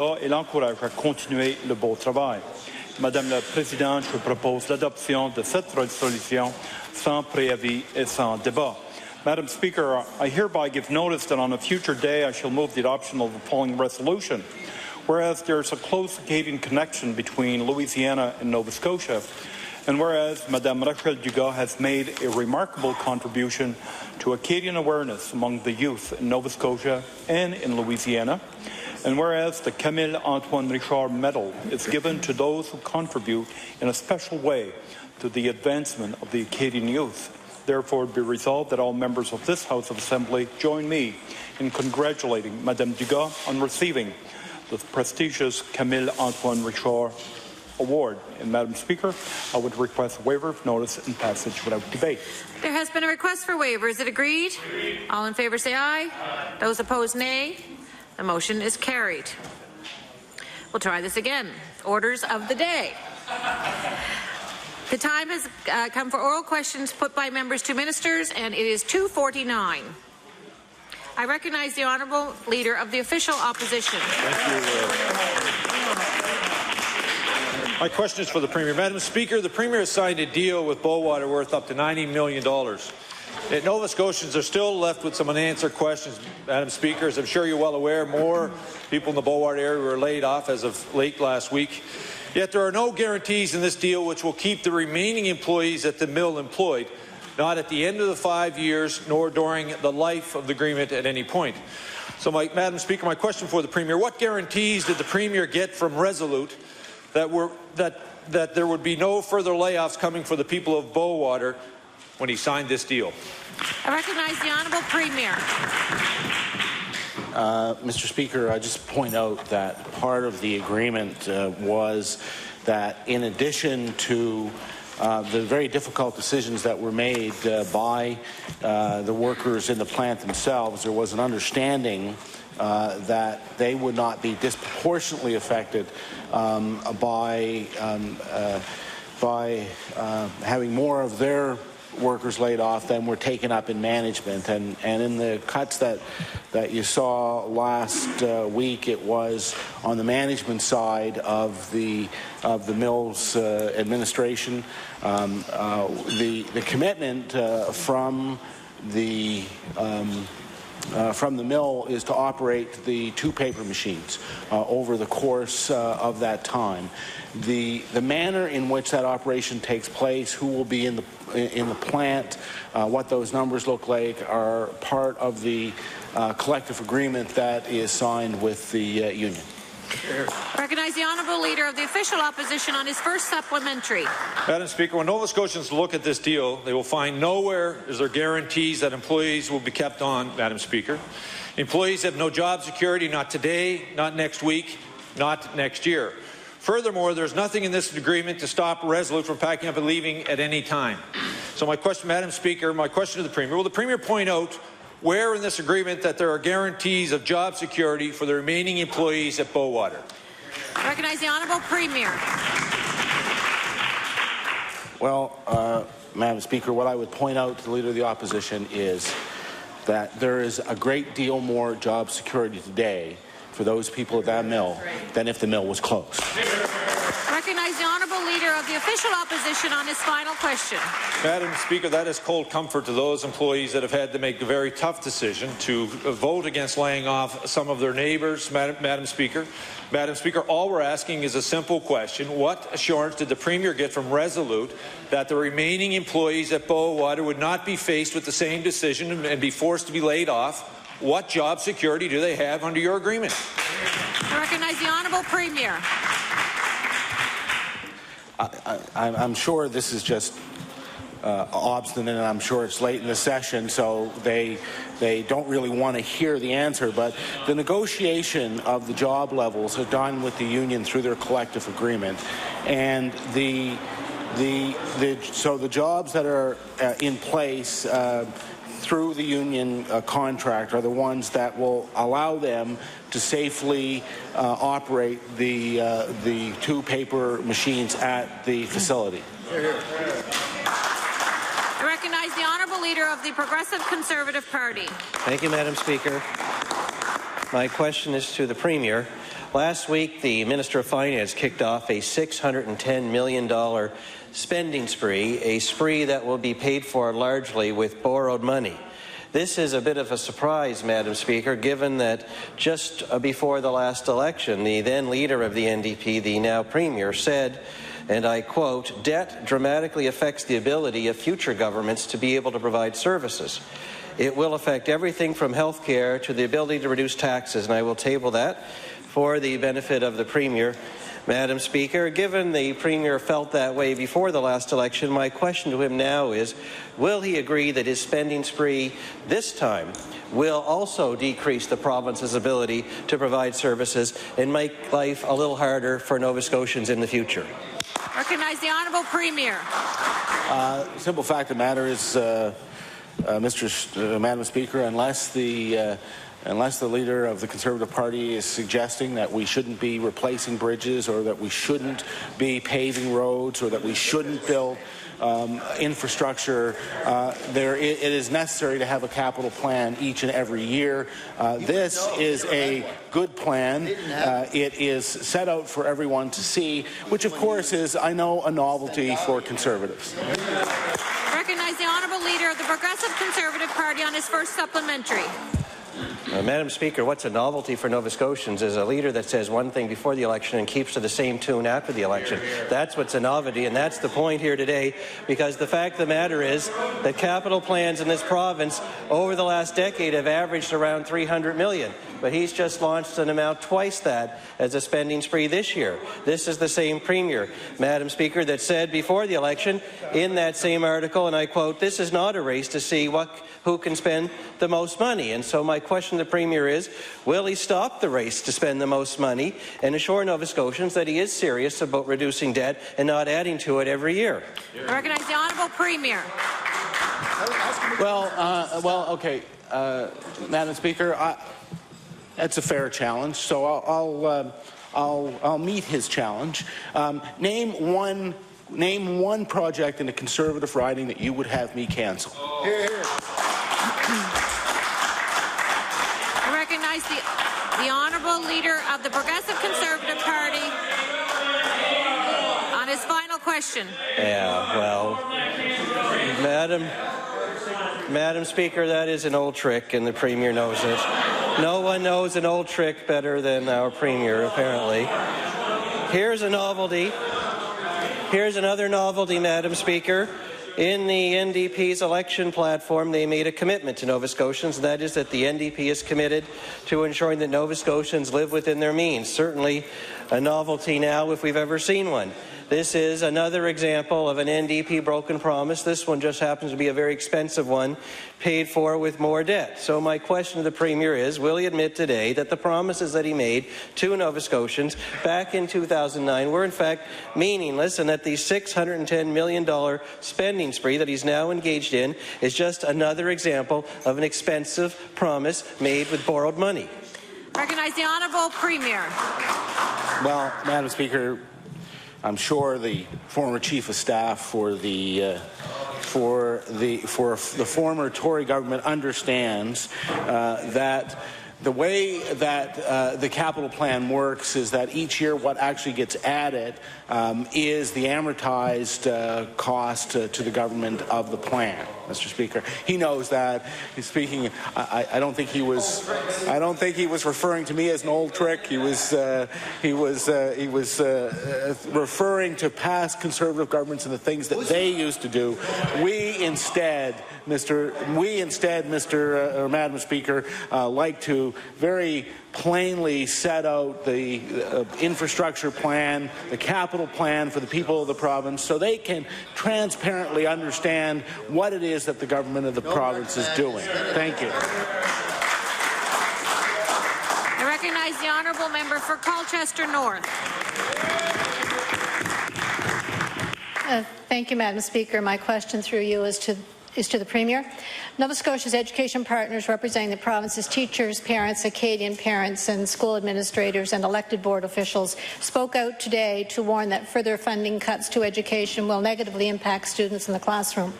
et l'encourage à continuer le beau travail. Madame la Présidente, je propose l'adoption de cette résolution sans préavis et sans débat. Madam Speaker, I hereby give notice that on a future day I shall move the adoption of the following resolution. Whereas there is a close Acadian connection between Louisiana and Nova Scotia, and whereas Madame Rachel Dugas has made a remarkable contribution to Acadian awareness among the youth in Nova Scotia and in Louisiana, and whereas the Camille Antoine Richard Medal is given to those who contribute in a special way to the advancement of the Acadian youth, therefore be resolved that all members of this House of Assembly join me in congratulating Madame Dugas on receiving the prestigious Camille Antoine Richard Award. And Madam Speaker, I would request a waiver of notice and passage without debate. There has been a request for waiver. Is it agreed? Agreed. All in favour say aye. Aye. Those opposed nay. The motion is carried. We'll try this again. Orders of the day. The time has come for oral questions put by members to ministers, and it is 2:49. I recognize the Honourable Leader of the Official Opposition. Thank you. My question is for the Premier. Madam Speaker, the Premier has signed a deal with Bowater worth up to $90 million. Yet Nova Scotians are still left with some unanswered questions, Madam Speaker. As I'm sure you're well aware, more people in the Bowater area were laid off as of late last week. Yet there are no guarantees in this deal which will keep the remaining employees at the mill employed, not at the end of the 5 years, nor during the life of the agreement at any point. So, Madam Speaker, my question for the Premier, what guarantees did the Premier get from Resolute that there would be no further layoffs coming for the people of Bowater when he signed this deal? I recognize the Honourable Premier. Mr. Speaker, I just point out that part of the agreement was that in addition to the very difficult decisions that were made by the workers in the plant themselves, there was an understanding that they would not be disproportionately affected by having more of their workers laid off than were taken up in management, and in the cuts that you saw last week, it was on the management side of the mill's administration. The commitment from the mill is to operate the 2 paper machines over the course of that time. The manner in which that operation takes place, who will be in the plant, what those numbers look like, are part of the collective agreement that is signed with the union. Recognize the Honourable Leader of the Official Opposition on his first supplementary. Madam Speaker, when Nova Scotians look at this deal, they will find nowhere is there guarantees that employees will be kept on, Madam Speaker. Employees have no job security, not today, not next week, not next year. Furthermore, there's nothing in this agreement to stop Resolute from packing up and leaving at any time. So my question, Madam Speaker, my question to the Premier, will the Premier point out where in this agreement that there are guarantees of job security for the remaining employees at Bowater? I recognize the Honourable Premier. Well, Madam Speaker, what I would point out to the Leader of the Opposition is that there is a great deal more job security today for those people at that mill than if the mill was closed. Recognize the Honourable Leader of the Official Opposition on his final question. Madam Speaker, that is cold comfort to those employees that have had to make a very tough decision to vote against laying off some of their neighbours, Madam Speaker. Madam Speaker, all we're asking is a simple question. What assurance did the Premier get from Resolute that the remaining employees at Bowater would not be faced with the same decision and be forced to be laid off? What job security do they have under your agreement? I recognize the Honourable Premier. I'm sure this is just obstinate, and I'm sure it's late in the session, so they don't really want to hear the answer. But the negotiation of the job levels are done with the union through their collective agreement, and so the jobs that are in place through the union contract are the ones that will allow them to safely operate the 2 paper machines at the facility. I recognize the Honourable Leader of the Progressive Conservative Party. Thank you, Madam Speaker. My question is to the Premier. Last week, the Minister of Finance kicked off a $610 million spending spree, a spree that will be paid for largely with borrowed money. This is a bit of a surprise, Madam Speaker, given that just before the last election, the then leader of the NDP, the now Premier, said, and I quote, "Debt dramatically affects the ability of future governments to be able to provide services. It will affect everything from health care to the ability to reduce taxes," and I will table that for the benefit of the Premier. Madam Speaker, given the Premier felt that way before the last election, my question to him now is, will he agree that his spending spree this time will also decrease the province's ability to provide services and make life a little harder for Nova Scotians in the future? Recognize the Honourable Premier. Simple fact of the matter is, Madam Speaker, unless the leader of the Conservative Party is suggesting that we shouldn't be replacing bridges or that we shouldn't be paving roads or that we shouldn't build infrastructure, it is necessary to have a capital plan each and every year. This is a good plan. It is set out for everyone to see, which of course is, I know, a novelty for Conservatives. Recognize the Honourable Leader of the Progressive Conservative Party on his first supplementary. Madam Speaker, what's a novelty for Nova Scotians is a leader that says one thing before the election and keeps to the same tune after the election. That's what's a novelty, and that's the point here today, because the fact of the matter is that capital plans in this province over the last decade have averaged around $300 million. But he's just launched an amount twice that as a spending spree this year. This is the same Premier, Madam Speaker, that said before the election in that same article, and I quote, "This is not a race to see who can spend the most money." And so my question to the Premier is, will he stop the race to spend the most money and assure Nova Scotians that he is serious about reducing debt and not adding to it every year? I recognize the Honourable Premier. Okay, Madam Speaker, that's a fair challenge, so I'll meet his challenge. Name one project in a Conservative riding that you would have me cancel. I recognize the Honourable Leader of the Progressive Conservative Party on his final question. Yeah, well, Madam Speaker, that is an old trick, and the Premier knows it. No one knows an old trick better than our Premier, apparently. Here's a novelty. Here's another novelty, Madam Speaker. In the NDP's election platform, they made a commitment to Nova Scotians, and that is that the NDP is committed to ensuring that Nova Scotians live within their means. Certainly a novelty now if we've ever seen one. This is another example of an NDP broken promise. This one just happens to be a very expensive one, paid for with more debt. So my question to the Premier is, will he admit today that the promises that he made to Nova Scotians back in 2009 were in fact meaningless, and that the $610 million spending spree that he's now engaged in is just another example of an expensive promise made with borrowed money? Recognize the Honourable Premier. Well, Madam Speaker, I'm sure the former Chief of Staff for the former Tory government understands that the way that the capital plan works is that each year what actually gets added is the amortized cost to the government of the plan, Mr. Speaker. He knows that. He's speaking. I don't think he was referring to me as an old trick. He was referring to past Conservative governments and the things that they used to do. We instead, Madam Speaker, like to very plainly set out the infrastructure plan, the capital plan for the people of the province, so they can transparently understand what it is that the government of the province is doing. Thank you. I recognize the Honourable Member for Colchester North. Thank you, Madam Speaker. My question through you is to is to the Premier. Nova Scotia's education partners representing the province's teachers, parents, Acadian parents and school administrators and elected board officials spoke out today to warn that further funding cuts to education will negatively impact students in the classroom.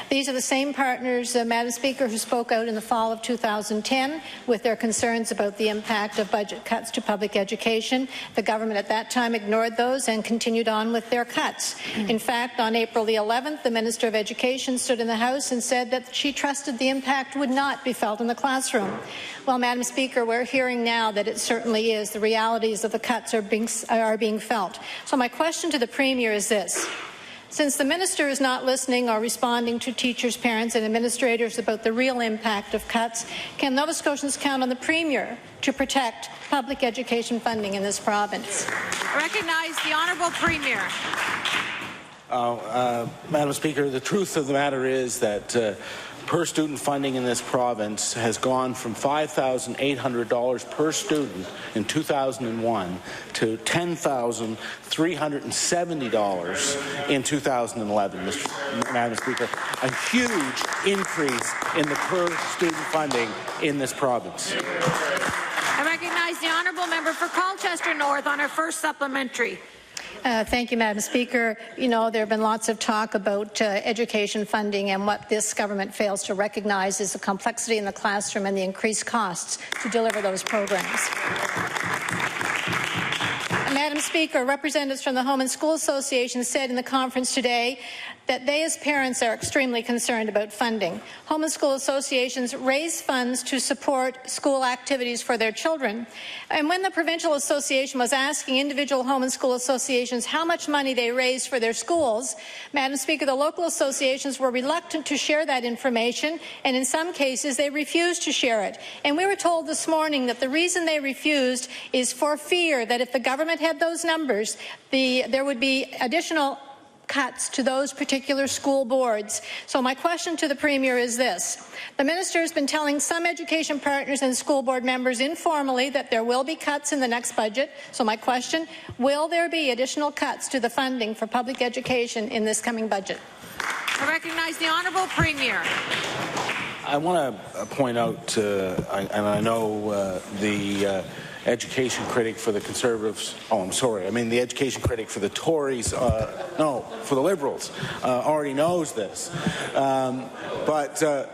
These are the same partners, Madam Speaker, who spoke out in the fall of 2010 with their concerns about the impact of budget cuts to public education. The government at that time ignored those and continued on with their cuts. In fact, on April the 11th, the Minister of Education stood in the House and said that she trusted the impact would not be felt in the classroom. Well, Madam Speaker, we're hearing now that it certainly is. The realities of the cuts are being felt. So my question to the Premier is this. Since the Minister is not listening or responding to teachers, parents and administrators about the real impact of cuts, can Nova Scotians count on the Premier to protect public education funding in this province? I recognize the Honourable Premier. Madam Speaker, the truth of the matter is that per-student funding in this province has gone from $5,800 per student in 2001 to $10,370 in 2011, Madam Speaker. A huge increase in the per-student funding in this province. I recognize the Honourable Member for Colchester North on her first supplementary. Thank you, Madam Speaker. You know, there have been lots of talk about education funding, and what this government fails to recognize is the complexity in the classroom and the increased costs to deliver those programs. Madam Speaker, representatives from the Home and School Association said in the conference today that they as parents are extremely concerned about funding. Home and school associations raise funds to support school activities for their children. And when the Provincial Association was asking individual home and school associations how much money they raised for their schools, Madam Speaker, the local associations were reluctant to share that information, and in some cases they refused to share it. And we were told this morning that the reason they refused is for fear that if the government had those numbers, there would be additional cuts to those particular school boards. So my question to the Premier is this. The Minister has been telling some education partners and school board members informally that there will be cuts in the next budget. So my question, will there be additional cuts to the funding for public education in this coming budget? I recognize the Honourable Premier. I want to point out, and I know the education critic for the Conservatives, the education critic for the Tories, for the Liberals, already knows this. But the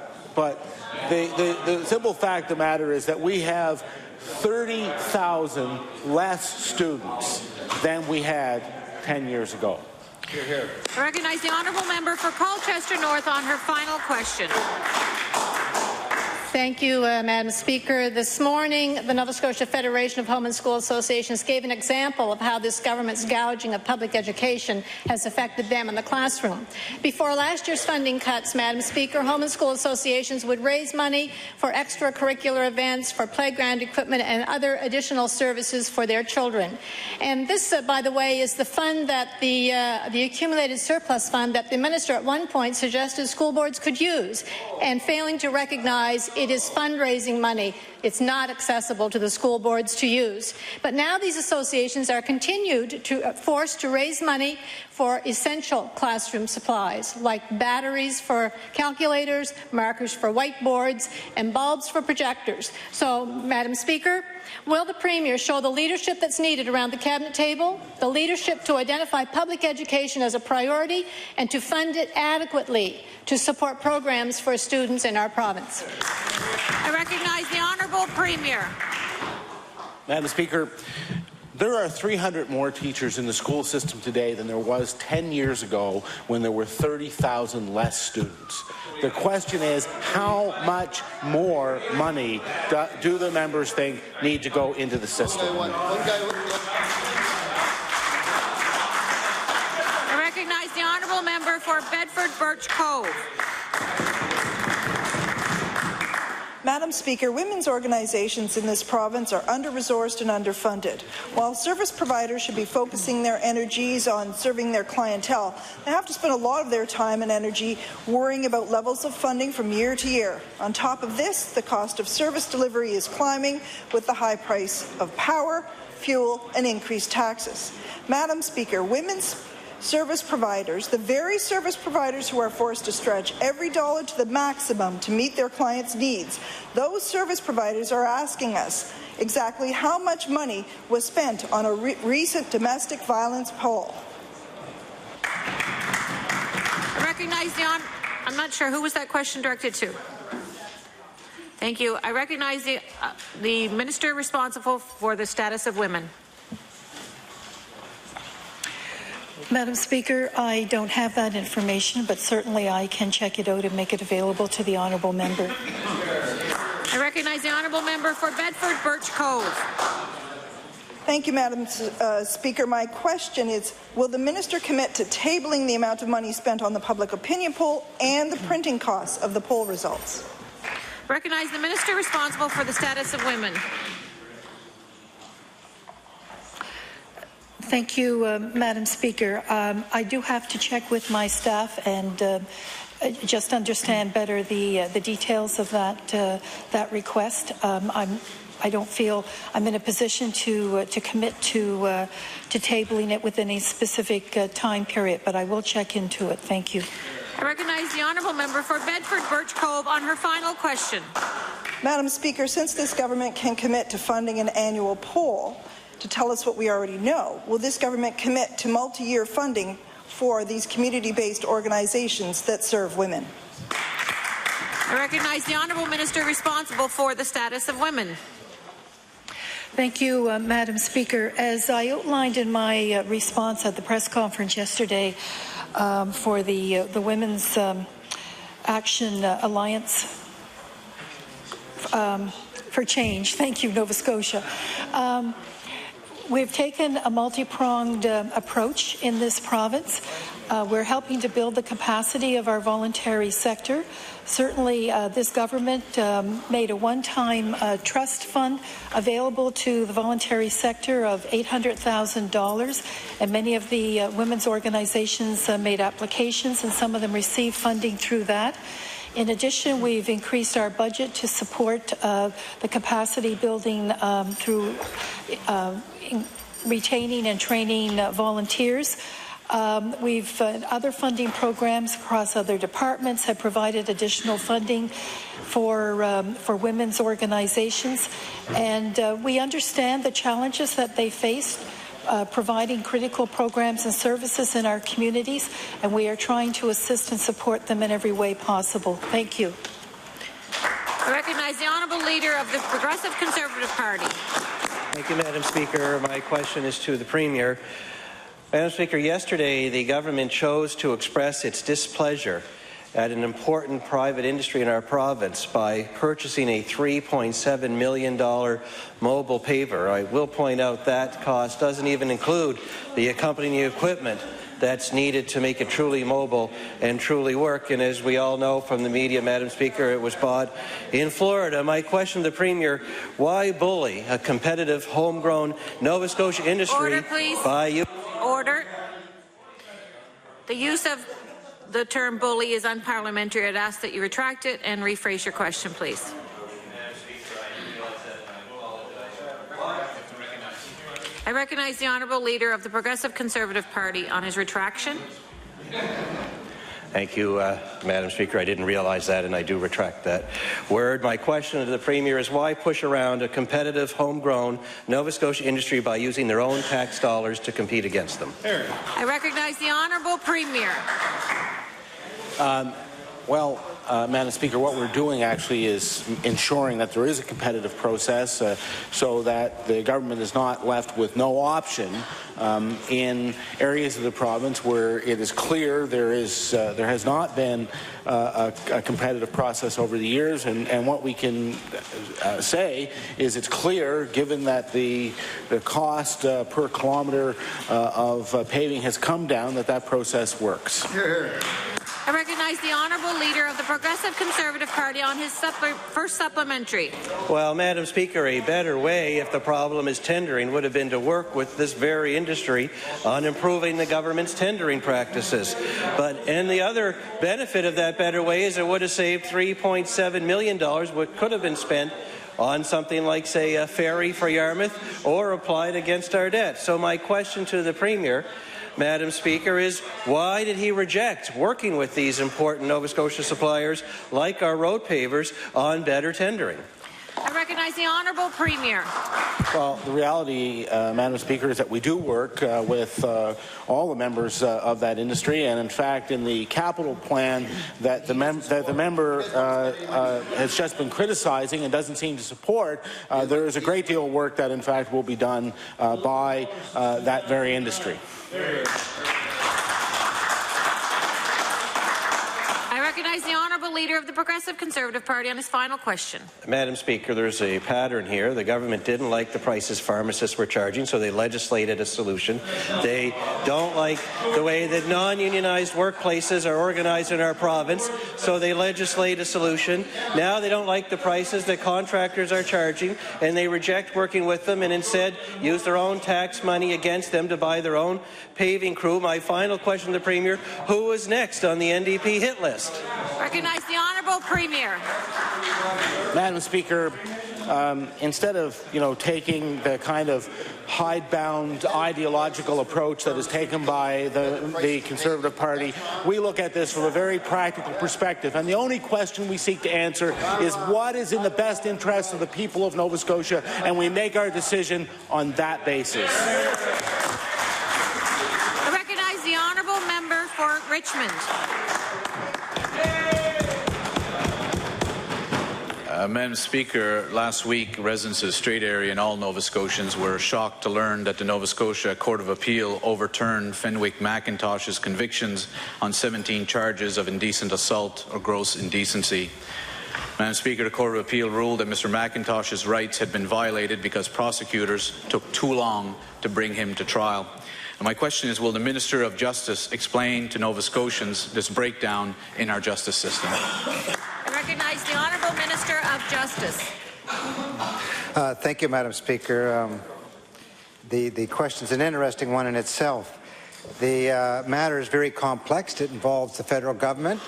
simple fact of the matter is that we have 30,000 less students than we had 10 years ago. Hear, hear. I recognize the Honourable Member for Colchester North on her final question. Thank you, Madam Speaker. This morning, the Nova Scotia Federation of Home and School Associations gave an example of how this government's gouging of public education has affected them in the classroom. Before last year's funding cuts, Madam Speaker, home and school associations would raise money for extracurricular events, for playground equipment and other additional services for their children. And this, by the way, is the fund that the accumulated surplus fund that the Minister at one point suggested school boards could use, and failing to recognize it is fundraising money. It's not accessible to the school boards to use. But now these associations are forced to raise money for essential classroom supplies, like batteries for calculators, markers for whiteboards, and bulbs for projectors. So, Madam Speaker, will the Premier show the leadership that's needed around the Cabinet table, the leadership to identify public education as a priority and to fund it adequately to support programs for students in our province? I recognize the Honourable Premier. Madam Speaker, there are 300 more teachers in the school system today than there was 10 years ago when there were 30,000 less students. The question is, how much more money do the members think need to go into the system? I recognize the Honourable Member for Bedford Birch Cove. Madam Speaker, women's organizations in this province are under-resourced and underfunded. While service providers should be focusing their energies on serving their clientele, they have to spend a lot of their time and energy worrying about levels of funding from year to year. On top of this, the cost of service delivery is climbing with the high price of power, fuel, and increased taxes. Madam Speaker, women's service providers, the very service providers who are forced to stretch every dollar to the maximum to meet their clients' needs, those service providers are asking us exactly how much money was spent on a recent domestic violence poll. I recognize I'm not sure who was that question directed to. Thank you. I recognize the minister responsible for the status of women. Madam Speaker, I don't have that information, but certainly I can check it out and make it available to the honourable member. I recognize the honourable member for Bedford Birch Cove. Thank you, Madam Speaker. My question is, will the minister commit to tabling the amount of money spent on the public opinion poll and the printing costs of the poll results? Recognize the minister responsible for the status of women. Thank you, Madam Speaker. I do have to check with my staff and just understand better the details of that request. I don't feel I'm in a position to commit to tabling it within a specific time period, but I will check into it. Thank you. I recognize the honourable member for Bedford Birch Cove on her final question. Madam Speaker, since this government can commit to funding an annual poll to tell us what we already know, will this government commit to multi-year funding for these community-based organizations that serve women? I recognize the honourable minister responsible for the status of women. Thank you, Madam Speaker. As I outlined in my response at the press conference yesterday for the Women's Action Alliance for Change, thank you, Nova Scotia. We've taken a multi-pronged approach in this province. We're helping to build the capacity of our voluntary sector. Certainly, this government made a one-time trust fund available to the voluntary sector of $800,000, and many of the women's organizations made applications, and some of them received funding through that. In addition, we've increased our budget to support the capacity building through retaining and training volunteers. We've other funding programs across other departments have provided additional funding for women's organizations, and we understand the challenges that they face providing critical programs and services in our communities, and we are trying to assist and support them in every way possible. Thank you. I recognize the honourable leader of the Progressive Conservative Party. Thank you, Madam Speaker. My question is to the Premier. Madam Speaker, yesterday the government chose to express its displeasure at an important private industry in our province by purchasing a $3.7 million mobile paver. I will point out that cost doesn't even include the accompanying equipment that's needed to make it truly mobile and truly work. And as we all know from the media, Madam Speaker, it was bought in Florida. My question to the Premier, why bully a competitive, homegrown Nova Scotia industry? Order, please. By you? Order. The use of the term bully is unparliamentary. I'd ask that you retract it and rephrase your question, please. I recognize the honourable leader of the Progressive Conservative Party on his retraction. Thank you, Madam Speaker. I didn't realize that, and I do retract that word. My question to the Premier is why push around a competitive, homegrown Nova Scotia industry by using their own tax dollars to compete against them? I recognize the honourable Premier. Madam Speaker, what we're doing actually is ensuring that there is a competitive process so that the government is not left with no option in areas of the province where it is clear there has not been a competitive process over the years, and what we can say is it's clear, given that the cost per kilometre of paving has come down, that process works. I recognize the honourable leader of the Progressive Conservative Party on his first supplementary. Well, Madam Speaker, a better way, if the problem is tendering, would have been to work with this very industry on improving the government's tendering practices. And the other benefit of that better way is it would have saved $3.7 million, what could have been spent on something like, say, a ferry for Yarmouth, or applied against our debt. So my question to the Premier, Madam Speaker, is why did he reject working with these important Nova Scotia suppliers, like our road pavers, on better tendering? I recognize the Honourable Premier. Well, the reality, Madam Speaker, is that we do work with all the members of that industry, and in fact, in the capital plan that the member has just been criticizing and doesn't seem to support, there is a great deal of work that, in fact, will be done by that very industry. I recognize the Honourable Leader of the Progressive Conservative Party on his final question. Madam Speaker, there's a pattern here. The government didn't like the prices pharmacists were charging, so they legislated a solution. They don't like the way that non-unionized workplaces are organized in our province, so they legislate a solution. Now they don't like the prices that contractors are charging, and they reject working with them and instead use their own tax money against them to buy their own paving crew. My final question to the Premier, who is next on the NDP hit list? Recognize the Honourable Premier. Madam Speaker, instead of taking the kind of hidebound ideological approach that is taken by the Conservative Party, we look at this from a very practical perspective, and the only question we seek to answer is what is in the best interest of the people of Nova Scotia, and we make our decision on that basis. I recognize the Honourable Member for Richmond. Madam Speaker, last week residents of the Strait area and all Nova Scotians were shocked to learn that the Nova Scotia Court of Appeal overturned Fenwick McIntosh's convictions on 17 charges of indecent assault or gross indecency. Madam Speaker, the Court of Appeal ruled that Mr. McIntosh's rights had been violated because prosecutors took too long to bring him to trial. And my question is, will the Minister of Justice explain to Nova Scotians this breakdown in our justice system? I recognize the Honourable Minister of Justice. Thank you, Madam Speaker. The question is an interesting one in itself. The matter is very complex. It involves the federal government.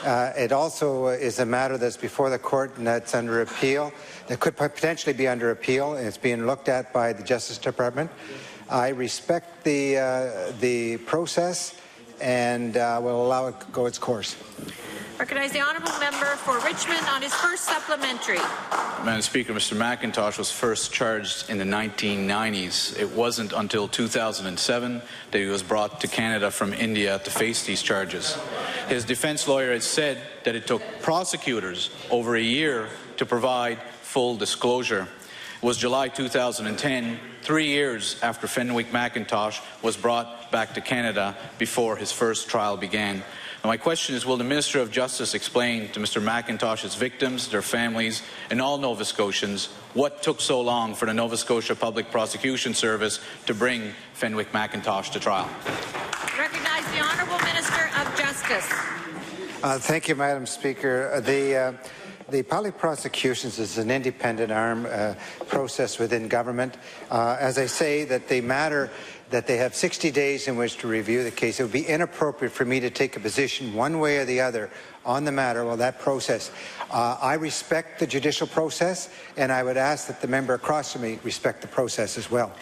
It also is a matter that's before the court and that's under appeal. That could potentially be under appeal, and it's being looked at by the Justice Department. I respect the process and will allow it to go its course. Recognize the Honourable Member for Richmond on his first supplementary. Madam Speaker, Mr. McIntosh was first charged in the 1990s. It wasn't until 2007 that he was brought to Canada from India to face these charges. His defense lawyer has said that it took prosecutors over a year to provide full disclosure. It was July 2010, 3 years after Fenwick McIntosh was brought back to Canada before his first trial began. And my question is, will the Minister of Justice explain to Mr. McIntosh's victims, their families, and all Nova Scotians what took so long for the Nova Scotia Public Prosecution Service to bring Fenwick McIntosh to trial? Recognize the Honourable Minister of Justice. Thank you, Madam Speaker. The public prosecutions is an independent arm process within government. As I say, that the matter that they have 60 days in which to review the case. It would be inappropriate for me to take a position one way or the other on the matter while that process. I respect the judicial process, and I would ask that the member across from me respect the process as well.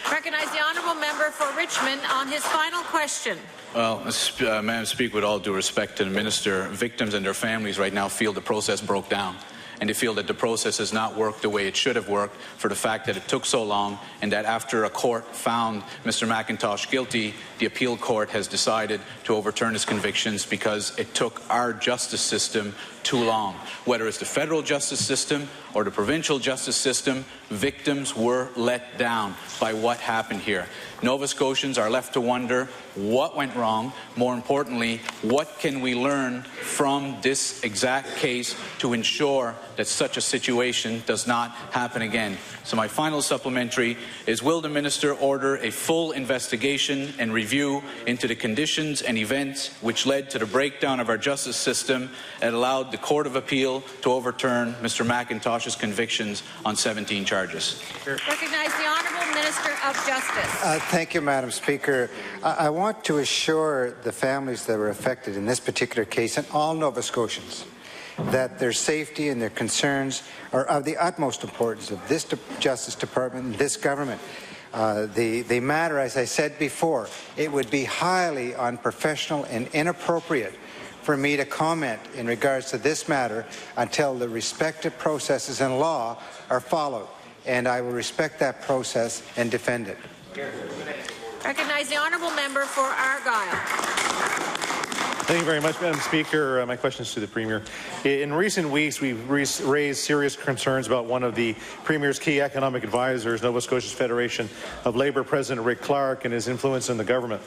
Recognize the Honourable Member for Richmond on his final question. Well, Madam Speaker, with all due respect to the Minister, victims and their families right now feel the process broke down. And they feel that the process has not worked the way it should have worked for the fact that it took so long, and that after a court found Mr. McIntosh guilty, the appeal court has decided to overturn his convictions because it took our justice system too long. Whether it's the federal justice system or the provincial justice system, victims were let down by what happened here. Nova Scotians are left to wonder what went wrong. More importantly, what can we learn from this exact case to ensure that such a situation does not happen again? So my final supplementary is, will the Minister order a full investigation and review into the conditions and events which led to the breakdown of our justice system and allowed the Court of Appeal to overturn Mr. McIntosh's convictions on 17 charges? Recognize the Honourable Minister of Justice. Thank you, Madam Speaker. I want to assure the families that were affected in this particular case, and all Nova Scotians, that their safety and their concerns are of the utmost importance of this Justice Department and this government. The matter, as I said before, it would be highly unprofessional and inappropriate for me to comment in regards to this matter until the respective processes in law are followed, and I will respect that process and defend it. Recognize the honourable member for Argyle. Thank you very much, Madam Speaker. My question is to the Premier. In recent weeks, we've raised serious concerns about one of the Premier's key economic advisors, Nova Scotia's Federation of Labour President Rick Clark, and his influence in the government.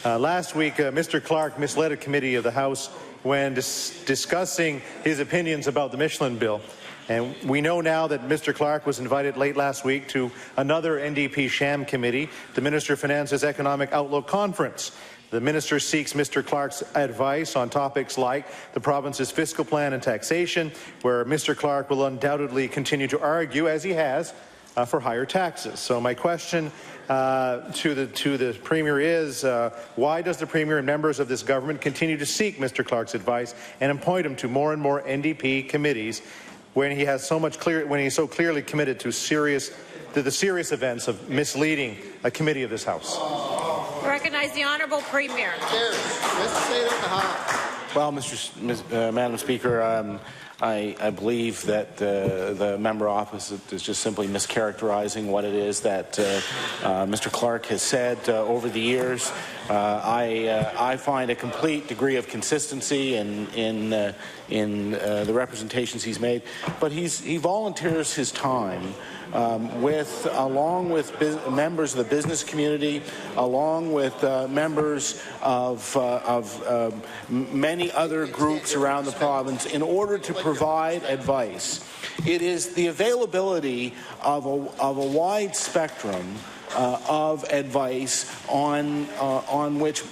Last week, Mr. Clark misled a committee of the House when discussing his opinions about the Michelin bill. And we know now that Mr. Clark was invited late last week to another NDP sham committee, the Minister of Finance's Economic Outlook Conference. The minister seeks Mr. Clark's advice on topics like the province's fiscal plan and taxation, where Mr. Clark will undoubtedly continue to argue, as he has, for higher taxes. So my question to the Premier is, why does the Premier and members of this government continue to seek Mr. Clark's advice and appoint him to more and more NDP committees when he has when he's so clearly committed to the serious events of misleading a committee of this House? I recognize the honourable Premier. Well, Madam Speaker, I believe that the member opposite is just simply mischaracterizing what it is that Mr. Clark has said over the years. I find a complete degree of consistency in the representations he's made, but he volunteers his time along with members of the business community, along with members of many other groups around the province, in order to provide advice. It is the availability of a wide spectrum of advice on which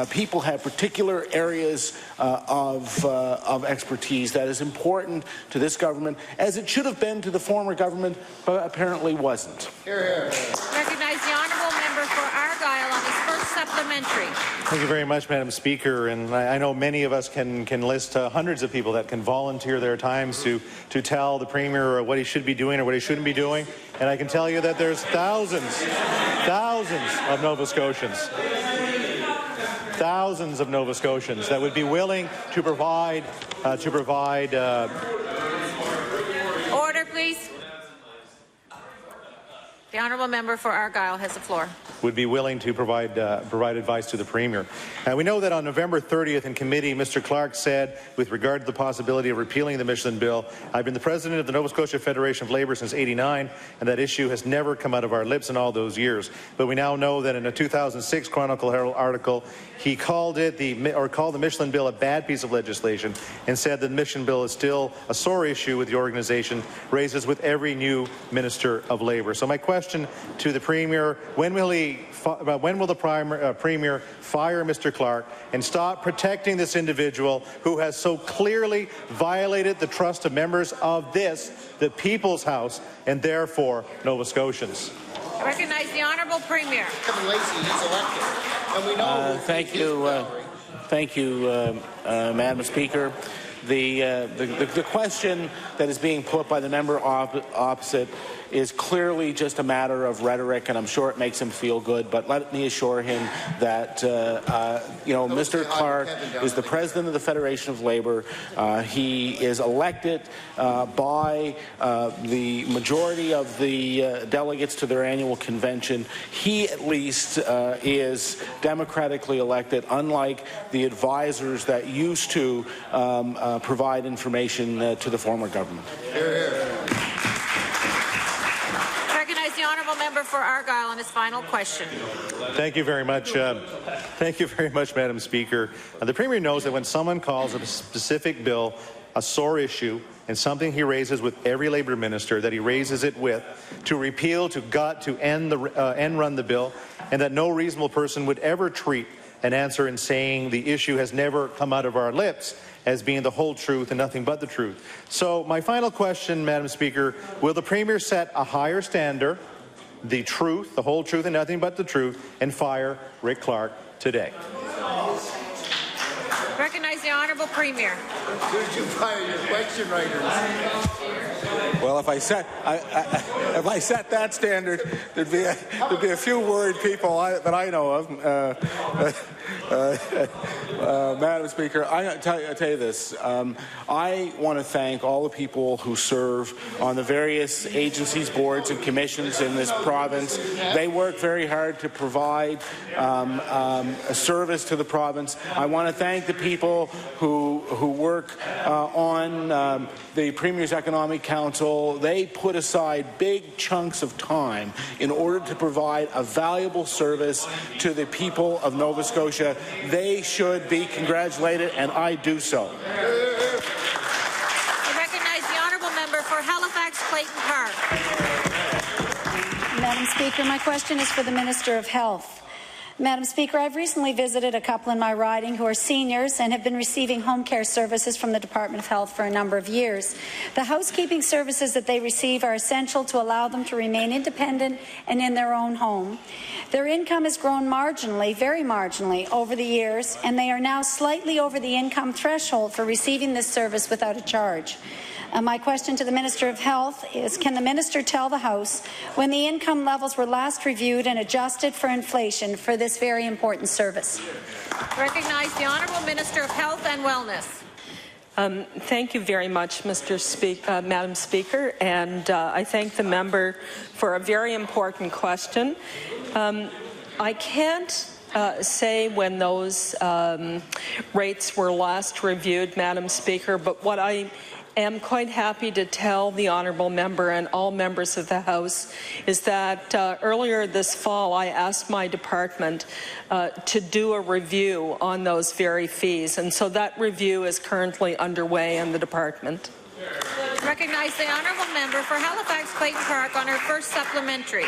people have particular areas of expertise that is important to this government, as it should have been to the former government, but apparently wasn't. Hear, hear. Recognize the honourable member for Argyle on his first supplementary. Thank you very much, Madam Speaker. And I know many of us can list hundreds of people that can volunteer their times to tell the Premier what he should be doing or what he shouldn't be doing. And I can tell you that there's thousands of Nova Scotians that would be willing to provide Order, please. The honourable member for Argyle has the floor. Would be willing to provide advice to the Premier. We know that on November 30th in committee, Mr. Clark said, with regard to the possibility of repealing the Michelin bill, "I've been the president of the Nova Scotia Federation of Labour since '89, and that issue has never come out of our lips in all those years." But we now know that in a 2006 Chronicle Herald article, he called the Michelin bill a bad piece of legislation, and said that the Michelin bill is still a sore issue with the organization raises with every new Minister of Labour. So my question to the Premier: when will the Premier fire Mr. Clark and stop protecting this individual who has so clearly violated the trust of members of the People's House, and therefore Nova Scotians? I recognize the honourable Premier. Thank you, Madam Speaker. The question that is being put by the member opposite is clearly just a matter of rhetoric, and I'm sure it makes him feel good, but let me assure him that Mr. Clark is the president of the Federation of Labour. He is elected by the majority of the delegates to their annual convention. He at least is democratically elected, unlike the advisors that used to provide information to the former government. The honourable member for Argyle on his final question. Thank you very much. Thank you very much, Madam Speaker. The Premier knows that when someone calls a specific bill a sore issue and something he raises with every Labour minister, that he raises it with, to repeal, to gut, to end run the bill, and that no reasonable person would ever treat an answer in saying the issue has never come out of our lips as being the whole truth and nothing but the truth. So my final question, Madam Speaker, will the Premier set a higher standard, the truth, the whole truth and nothing but the truth, and fire Rick Clark today? Recognize the Honourable Premier. As soon as you fire your question writers. Well, if I set that standard, there'd be a few worried people that I know of. Madam Speaker, I'm going to tell you this. I want to thank all the people who serve on the various agencies, boards, and commissions in this province. They work very hard to provide a service to the province. I want to thank the people who work on the Premier's Economic Council. They put aside big chunks of time in order to provide a valuable service to the people of Nova Scotia. They should be congratulated, and I do so. I recognize the Honourable Member for Halifax Clayton Park. Madam Speaker, my question is for the Minister of Health. Madam Speaker, I've recently visited a couple in my riding who are seniors and have been receiving home care services from the Department of Health for a number of years. The housekeeping services that they receive are essential to allow them to remain independent and in their own home. Their income has grown marginally, very marginally, over the years, and they are now slightly over the income threshold for receiving this service without a charge. My question to the Minister of Health is, can the Minister tell the House when the income levels were last reviewed and adjusted for inflation for this very important service? Recognize the Honourable Minister of Health and Wellness. Thank you very much, Madam Speaker, and I thank the member for a very important question. I can't say when those rates were last reviewed, Madam Speaker, but what I am quite happy to tell the honourable member and all members of the House is that earlier this fall I asked my department to do a review on those very fees, and so that review is currently underway in the department. Recognize the Honourable Member for Halifax Clayton Park on her first supplementary.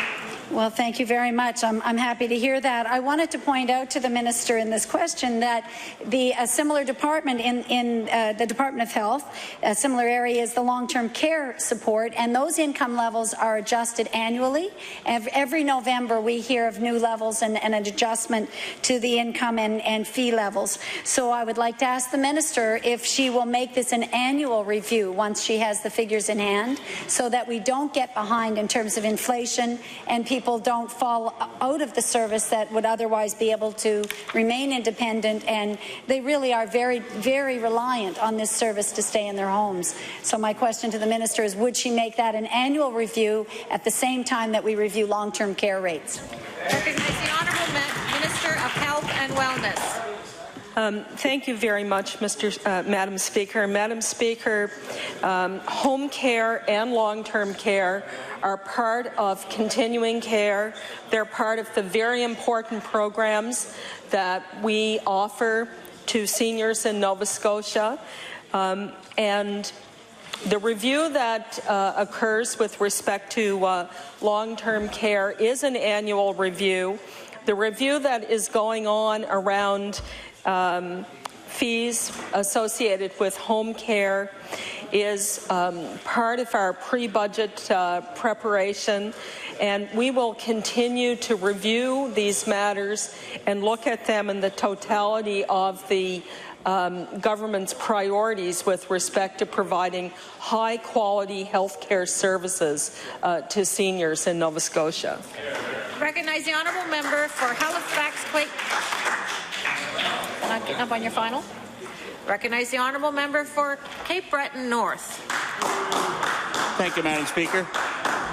Well, thank you very much. I'm happy to hear that. I wanted to point out to the Minister in this question that a similar department in the Department of Health, a similar area is the long-term care support, and those income levels are adjusted annually. Every November we hear of new levels and an adjustment to the income and fee levels. So I would like to ask the Minister if she will make this an annual review once she has the figures in hand, so that we don't get behind in terms of inflation and people don't fall out of the service that would otherwise be able to remain independent, and they really are very, very reliant on this service to stay in their homes. So my question to the Minister is, would she make that an annual review at the same time that we review long-term care rates? Recognize the Honourable Minister of Health and Wellness. Thank you very much, Madam Speaker. Madam Speaker, home care and long-term care are part of continuing care. They're part of the very important programs that we offer to seniors in Nova Scotia. And the review that occurs with respect to long-term care is an annual review. The review that is going on around fees associated with home care is part of our pre-budget preparation, and we will continue to review these matters and look at them in the totality of the government's priorities with respect to providing high-quality health care services to seniors in Nova Scotia. Recognize the Honourable Member for Halifax Clayton. Not getting up on your final. Recognize the Honourable Member for Cape Breton North. Thank you, Madam Speaker.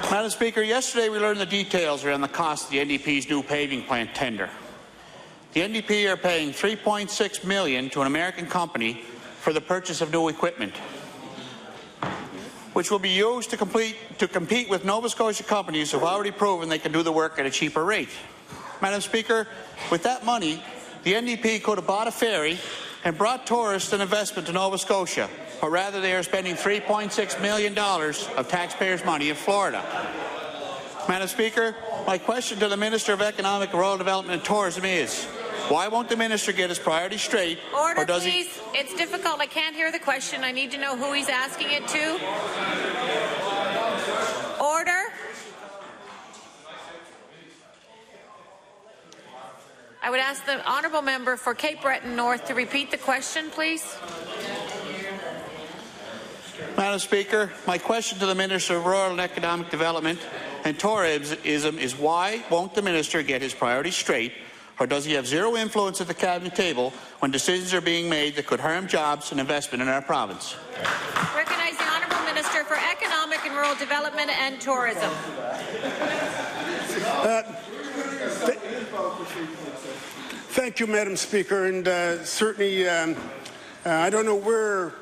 Madam Speaker, yesterday we learned the details around the cost of the NDP's new paving plant tender. The NDP are paying $3.6 million to an American company for the purchase of new equipment, which will be used to compete with Nova Scotia companies who have already proven they can do the work at a cheaper rate. Madam Speaker, with that money, the NDP could have bought a ferry and brought tourists and investment to Nova Scotia, but rather they are spending $3.6 million of taxpayers' money in Florida. Madam Speaker, my question to the Minister of Economic, Rural Development and Tourism is, why won't the Minister get his priorities straight? Order, or does please. It's difficult. I can't hear the question. I need to know who he's asking it to. Order. I would ask the honourable member for Cape Breton North to repeat the question, please. Madam Speaker, my question to the Minister of Rural and Economic Development and Tourism is why won't the Minister get his priorities straight, or does he have zero influence at the Cabinet table when decisions are being made that could harm jobs and investment in our province? Recognize the Honourable Minister for Economic and Rural Development and Tourism. Thank you, Madam Speaker, and certainly I don't know where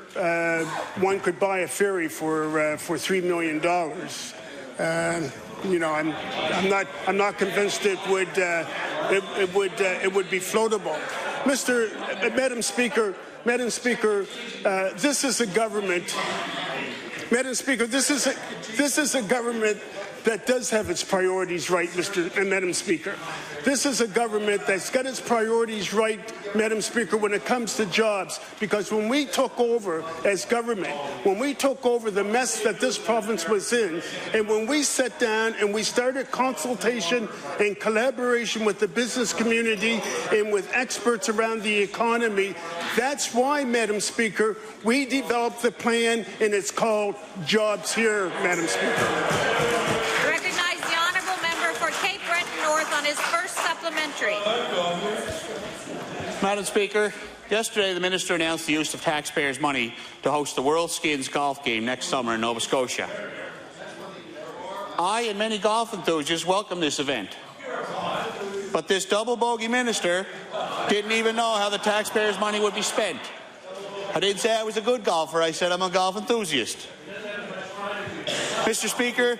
one could buy a ferry for $3 million. You know, I'm not convinced it would be floatable. Madam Speaker, this is a government. Madam Speaker, this is a government that does have its priorities right, Madam Speaker. This is a government that's got its priorities right, Madam Speaker, when it comes to jobs. Because when we took over as government, when we took over the mess that this province was in, and when we sat down and we started consultation and collaboration with the business community and with experts around the economy, that's why, Madam Speaker, we developed the plan, and it's called Jobs Here, Madam Speaker. On his first supplementary. Madam Speaker, yesterday the Minister announced the use of taxpayers' money to host the World Skins golf game next summer in Nova Scotia. I and many golf enthusiasts welcome this event. But this double bogey minister didn't even know how the taxpayers' money would be spent. I didn't say I was a good golfer, I said I'm a golf enthusiast. Mr. Speaker,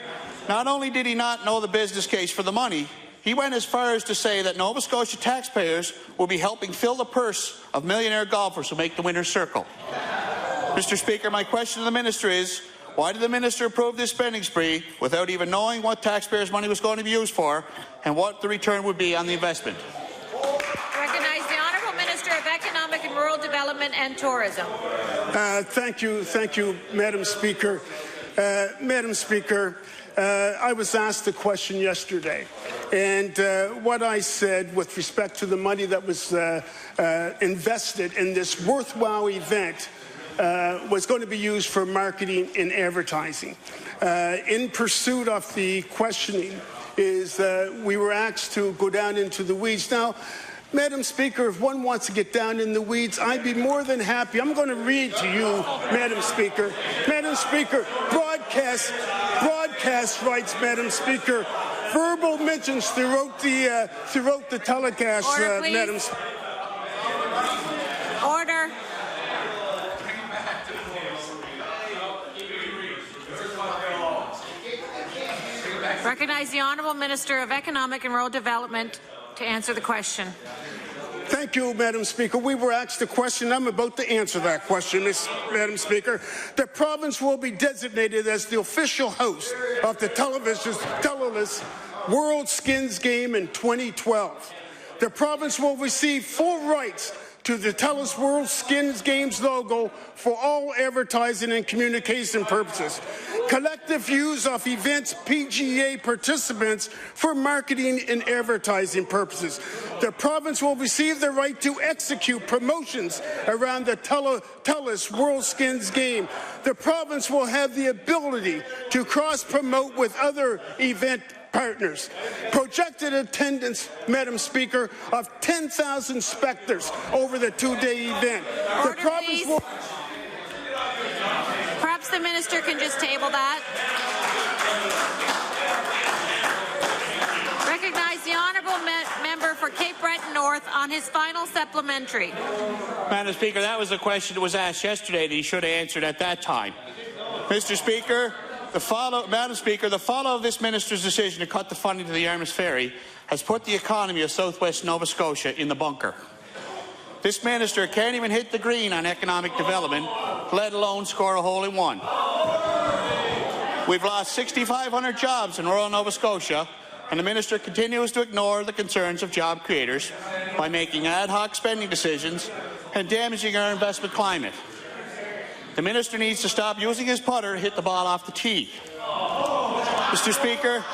not only did he not know the business case for the money, he went as far as to say that Nova Scotia taxpayers will be helping fill the purse of millionaire golfers who make the winner's circle. Mr. Speaker, my question to the Minister is, why did the Minister approve this spending spree without even knowing what taxpayers' money was going to be used for and what the return would be on the investment? Recognize the Honourable Minister of Economic and Rural Development and Tourism. Thank you, Madam Speaker. Madam Speaker, I was asked a question yesterday, and what I said with respect to the money that was invested in this worthwhile event was going to be used for marketing and advertising. In pursuit of the questioning is we were asked to go down into the weeds. Now, Madam Speaker, if one wants to get down in the weeds, I'd be more than happy. I'm going to read to you, Madam Speaker. Madam Speaker, broadcast rights, Madam Speaker. Verbal mentions throughout the telecast, Order, Madam Speaker. Order. Recognize the Honourable Minister of Economic and Rural Development to answer the question. Thank you, Madam Speaker. We were asked a question. I'm about to answer that question, Madam Speaker. The province will be designated as the official host of the Telus World Skins Game in 2012. The province will receive full rights to the TELUS World Skins Games logo for all advertising and communication purposes. Collective use of events PGA participants for marketing and advertising purposes. The province will receive the right to execute promotions around the TELUS World Skins Game. The province will have the ability to cross-promote with other event partners. Projected attendance, Madam Speaker, of 10,000 spectators over the two-day event. Order, the province will... Perhaps the Minister can just table that. Recognize the Honourable Member for Cape Breton North on his final supplementary. Madam Speaker, that was a question that was asked yesterday that he should have answered at that time. Mr. Speaker, Madam Speaker, the follow of this minister's decision to cut the funding to the Yarmouth Ferry has put the economy of southwest Nova Scotia in the bunker. This minister can't even hit the green on economic development, let alone score a hole in one. We've lost 6,500 jobs in rural Nova Scotia, and the minister continues to ignore the concerns of job creators by making ad hoc spending decisions and damaging our investment climate. The minister needs to stop using his putter to hit the ball off the tee. Mr. Speaker,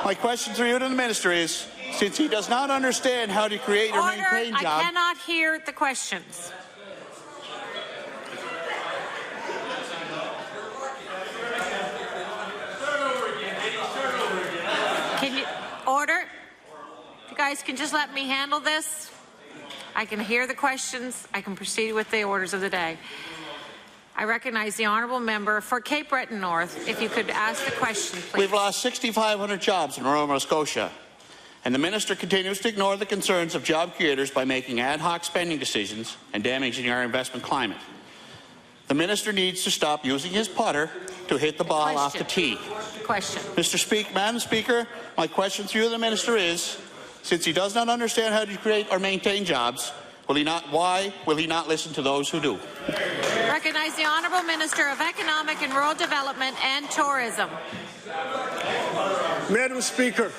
my question to you to the minister is, since he does not understand how to create or maintain jobs. I cannot hear the questions. Order. If you guys can just let me handle this, I can hear the questions. I can proceed with the orders of the day. I recognize the honourable member for Cape Breton North. If you could ask the question, please. We've lost 6,500 jobs in rural Nova Scotia, and the minister continues to ignore the concerns of job creators by making ad hoc spending decisions and damaging our investment climate. The minister needs to stop using his putter to hit the ball off the tee. Madam Speaker, my question through the minister is, since he does not understand how to create or maintain jobs, why will he not listen to those who do? Recognize the Honourable Minister of Economic and Rural Development and Tourism. Madam Speaker,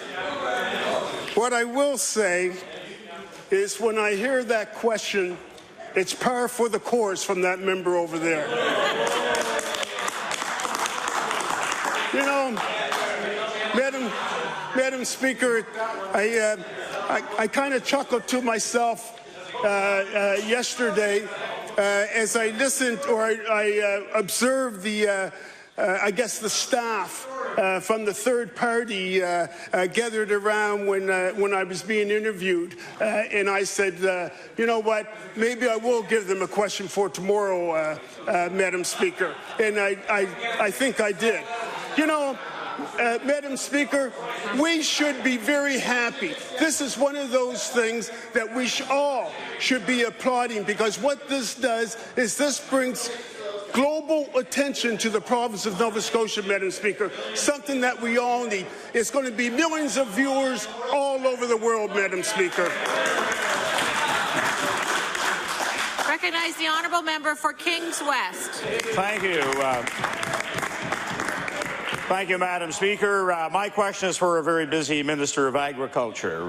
what I will say is when I hear that question, it's par for the course from that member over there. You know, Madam Speaker, I kind of chuckled to myself yesterday as I listened or I observed the, I guess, the staff from the third party gathered around when I was being interviewed, and I said, you know what, maybe I will give them a question for tomorrow, Madam Speaker, and I think I did. You know, Madam Speaker, we should be very happy. This is one of those things that we all should be applauding, because what this does is this brings global attention to the province of Nova Scotia, Madam Speaker, something that we all need. It's going to be millions of viewers all over the world, Madam Speaker. Recognize the honourable member for Kings West. Thank you. Thank you, Madam Speaker. My question is for a very busy Minister of Agriculture.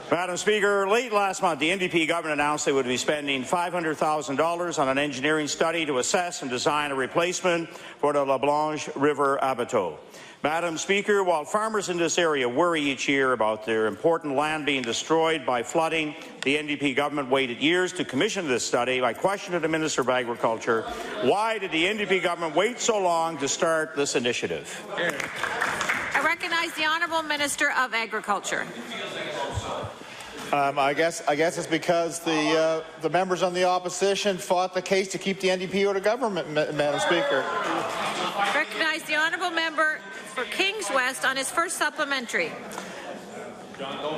Madam Speaker, late last month, the NDP government announced they would be spending $500,000 on an engineering study to assess and design a replacement for the La Blanche River Abattoir. Madam Speaker, while farmers in this area worry each year about their important land being destroyed by flooding, the NDP government waited years to commission this study. My question to the Minister of Agriculture, why did the NDP government wait so long to start this initiative? I recognize the Honourable Minister of Agriculture. I guess it's because the members on the opposition fought the case to keep the NDP out of government, Madam Speaker. Recognize the honourable member for Kings West on his first supplementary.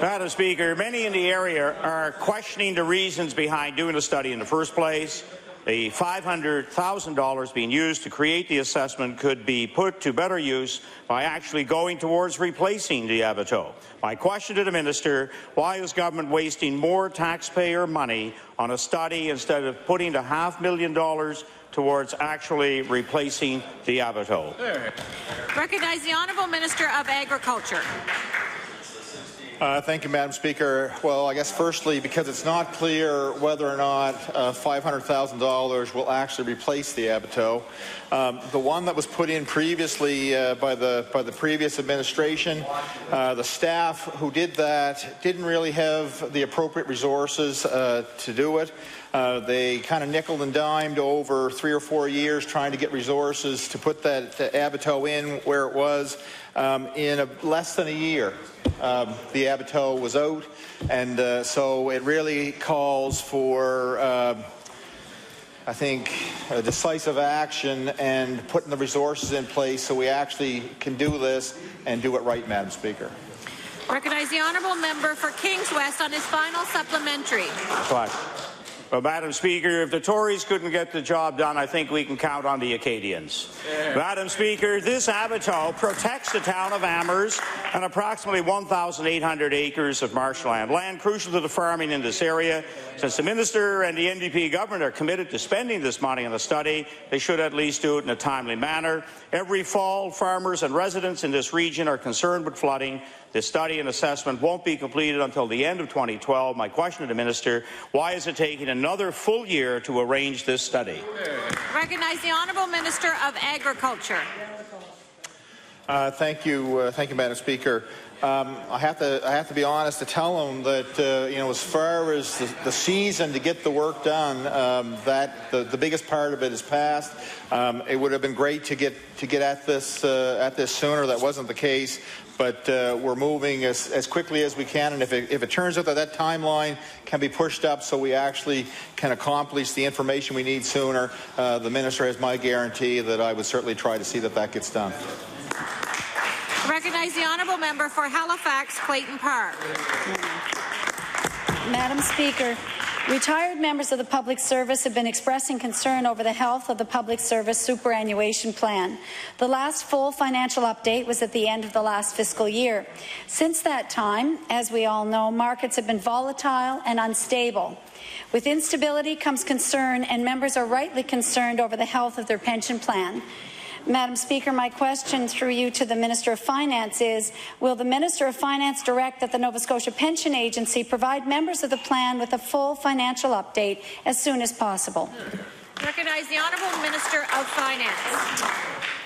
Madam Speaker, many in the area are questioning the reasons behind doing the study in the first place. The $500,000 being used to create the assessment could be put to better use by actually going towards replacing the abattoir. My question to the minister, why is government wasting more taxpayer money on a study instead of putting the $500,000 towards actually replacing the abattoir? Recognize the Honourable Minister of Agriculture. Thank you, Madam Speaker. Well, I guess firstly, because it's not clear whether or not $500,000 will actually replace the abattoir. The one that was put in previously by the previous administration, the staff who did that didn't really have the appropriate resources to do it. They kind of nickel and dimed over 3 or 4 years trying to get resources to put that abattoir in where it was. In less than a year, the abattoir was out, and so it really calls for, I think, a decisive action and putting the resources in place so we actually can do this and do it right, Madam Speaker. Recognize the honourable member for Kings West on his final supplementary. Well, Madam Speaker, if the Tories couldn't get the job done, I think we can count on the Acadians. Yeah. Madam Speaker, this abattoir protects the town of Amherst and approximately 1,800 acres of marshland, land crucial to the farming in this area. Since the Minister and the NDP government are committed to spending this money on the study, they should at least do it in a timely manner. Every fall, farmers and residents in this region are concerned with flooding. This study and assessment won't be completed until the end of 2012. My question to the Minister, why is it taking another full year to arrange this study? Recognize the Honourable Minister of Agriculture. Thank you, Madam Speaker. I have to be honest to tell them that as far as the season to get the work done, that the biggest part of it is past. It would have been great to get at this sooner. That wasn't the case, but we're moving as quickly as we can. And if it turns out that timeline can be pushed up so we actually can accomplish the information we need sooner, the minister has my guarantee that I would certainly try to see that gets done. I recognize the honourable member for Halifax Clayton Park. Madam Speaker, retired members of the public service have been expressing concern over the health of the public service superannuation plan. The last full financial update was at the end of the last fiscal year. Since that time, as we all know, markets have been volatile and unstable. With instability comes concern, and members are rightly concerned over the health of their pension plan. Madam Speaker, my question through you to the Minister of Finance is, will the Minister of Finance direct that the Nova Scotia Pension Agency provide members of the plan with a full financial update as soon as possible? Recognize the Honourable Minister of Finance.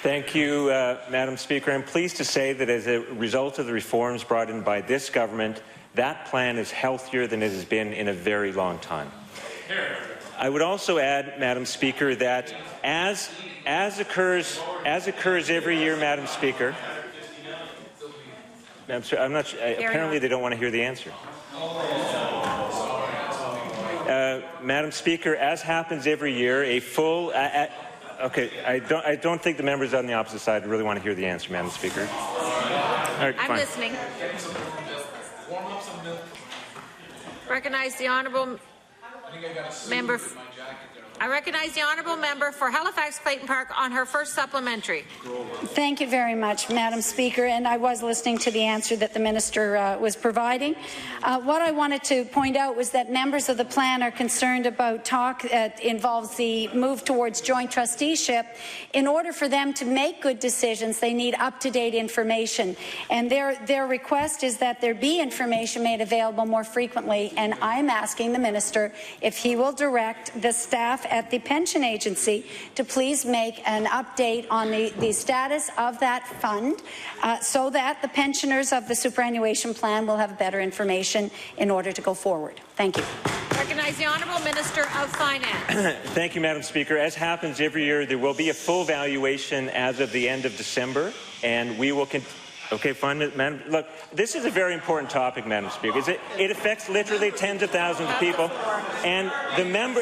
Thank you, Madam Speaker. I'm pleased to say that as a result of the reforms brought in by this government, that plan is healthier than it has been in a very long time. I would also add, Madam Speaker, that as occurs every year, Madam Speaker. I'm not. Apparently, they don't want to hear the answer. Madam Speaker, as happens every year, a full. Okay, I don't think the members on the opposite side really want to hear the answer, Madam Speaker. All right, I'm listening. Recognize the honourable member. I recognize the honourable member for Halifax Clayton Park on her first supplementary. Thank you very much, Madam Speaker, and I was listening to the answer that the minister was providing. What I wanted to point out was that members of the plan are concerned about talk that involves the move towards joint trusteeship. In order for them to make good decisions, they need up-to-date information, and their request is that there be information made available more frequently, and I'm asking the minister if he will direct the staff at the pension agency to please make an update on the status of that fund so that the pensioners of the superannuation plan will have better information in order to go forward. Thank you. Recognize the Honourable Minister of Finance. Thank you, Madam Speaker. As happens every year, there will be a full valuation as of the end of December, and we will Okay, fine, Madam. Look, this is a very important topic, Madam Speaker. It affects literally tens of thousands of people, and the member,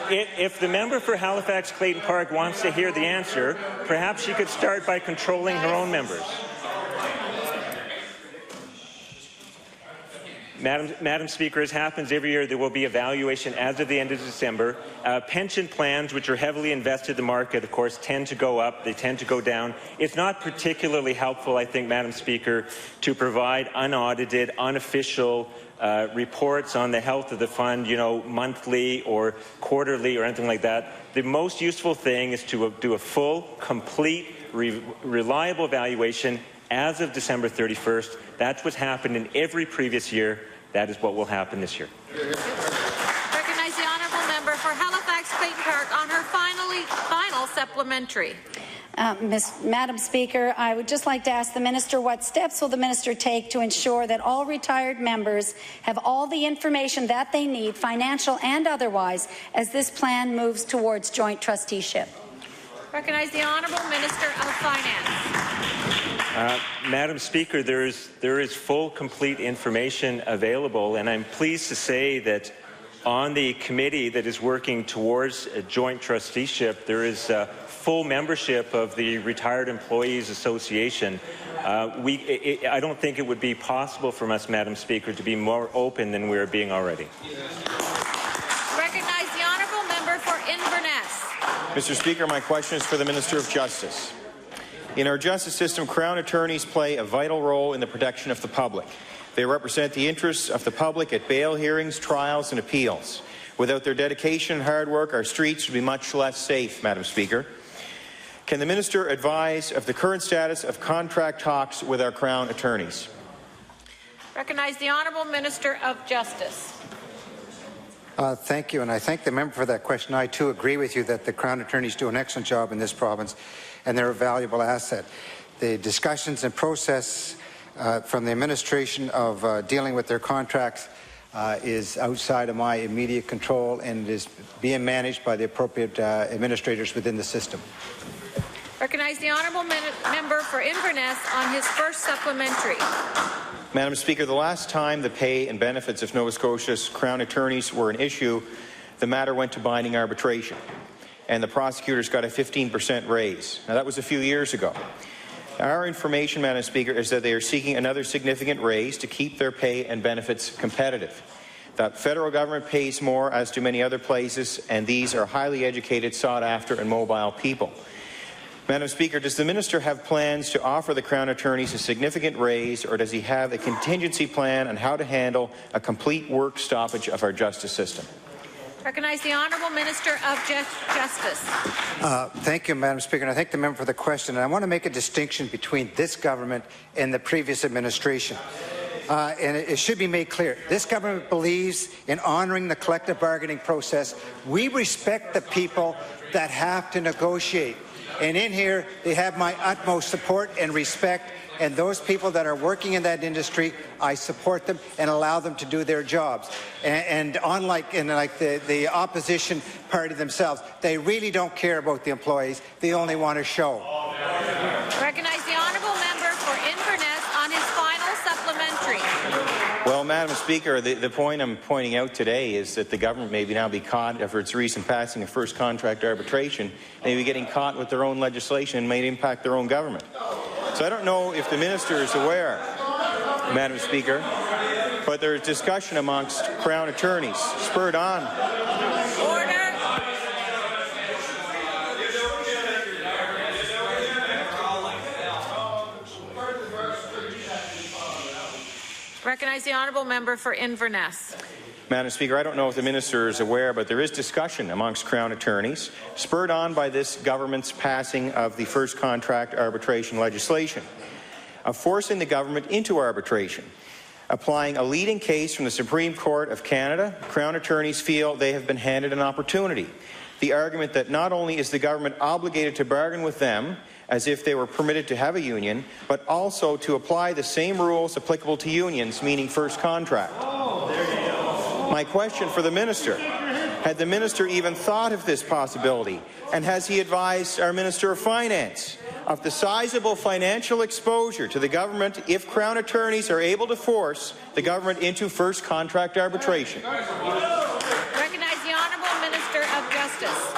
if the member for Halifax Clayton Park wants to hear the answer, perhaps she could start by controlling her own members. Madam Speaker, as happens every year, there will be a valuation as of the end of December. Pension plans, which are heavily invested in the market, of course, tend to go up. They tend to go down. It's not particularly helpful, I think, Madam Speaker, to provide unaudited, unofficial reports on the health of the fund, monthly or quarterly or anything like that. The most useful thing is to do a full, complete, reliable evaluation as of December 31st. That's what's happened in every previous year. That is what will happen this year. Recognize the honourable member for Halifax Clayton Park on her final supplementary. Madam Speaker, I would just like to ask the minister, what steps will the minister take to ensure that all retired members have all the information that they need, financial and otherwise, as this plan moves towards joint trusteeship? Recognize the honourable Minister of Finance. Madam Speaker, there is full, complete information available, and I'm pleased to say that on the committee that is working towards a joint trusteeship, there is full membership of the Retired Employees Association. I don't think it would be possible for us, Madam Speaker, to be more open than we are being already. Recognize the honourable member for Inverness. Mr. Speaker, my question is for the Minister of Justice. In our justice system, Crown attorneys play a vital role in the protection of the public. They represent the interests of the public at bail hearings, trials, and appeals. Without their dedication and hard work, our streets would be much less safe, Madam Speaker. Can the Minister advise of the current status of contract talks with our Crown attorneys? Recognize the honourable Minister of Justice. Thank you, and I thank the member for that question. I, too, agree with you that the Crown attorneys do an excellent job in this province, and they're a valuable asset. The discussions and process from the administration of dealing with their contracts is outside of my immediate control and is being managed by the appropriate administrators within the system. Recognize the honourable member for Inverness on his first supplementary. Madam Speaker, the last time the pay and benefits of Nova Scotia's Crown attorneys were an issue, the matter went to binding arbitration, and the prosecutors got a 15% raise. Now, that was a few years ago. Our information, Madam Speaker, is that they are seeking another significant raise to keep their pay and benefits competitive. The federal government pays more, as do many other places, and these are highly educated, sought-after, and mobile people. Madam Speaker, does the minister have plans to offer the Crown attorneys a significant raise, or does he have a contingency plan on how to handle a complete work stoppage of our justice system? Recognize the Honourable Minister of Justice. Thank you, Madam Speaker, and I thank the member for the question. And I want to make a distinction between this government and the previous administration. And it should be made clear, this government believes in honouring the collective bargaining process. We respect the people that have to negotiate. And in here, they have my utmost support and respect. And those people that are working in that industry, I support them and allow them to do their jobs. And unlike the opposition party themselves, they really don't care about the employees. They only want to show. Recognize the honourable member for Inverness on his final supplementary. Well, Madam Speaker, the point I'm pointing out today is that the government may now be caught, after its recent passing of first contract arbitration, may be getting caught with their own legislation and may impact their own government. So I don't know if the minister is aware, Madam Speaker, but there is discussion amongst Crown attorneys, spurred on. Order. Recognize the honourable member for Inverness. Madam Speaker, I don't know if the minister is aware, but there is discussion amongst Crown attorneys, spurred on by this government's passing of the first contract arbitration legislation, of forcing the government into arbitration. Applying a leading case from the Supreme Court of Canada, Crown attorneys feel they have been handed an opportunity. The argument that not only is the government obligated to bargain with them as if they were permitted to have a union, but also to apply the same rules applicable to unions, meaning first contract. My question for the minister, had the minister even thought of this possibility, and has he advised our Minister of Finance of the sizable financial exposure to the government if Crown attorneys are able to force the government into first contract arbitration? Recognize the Honourable Minister of Justice.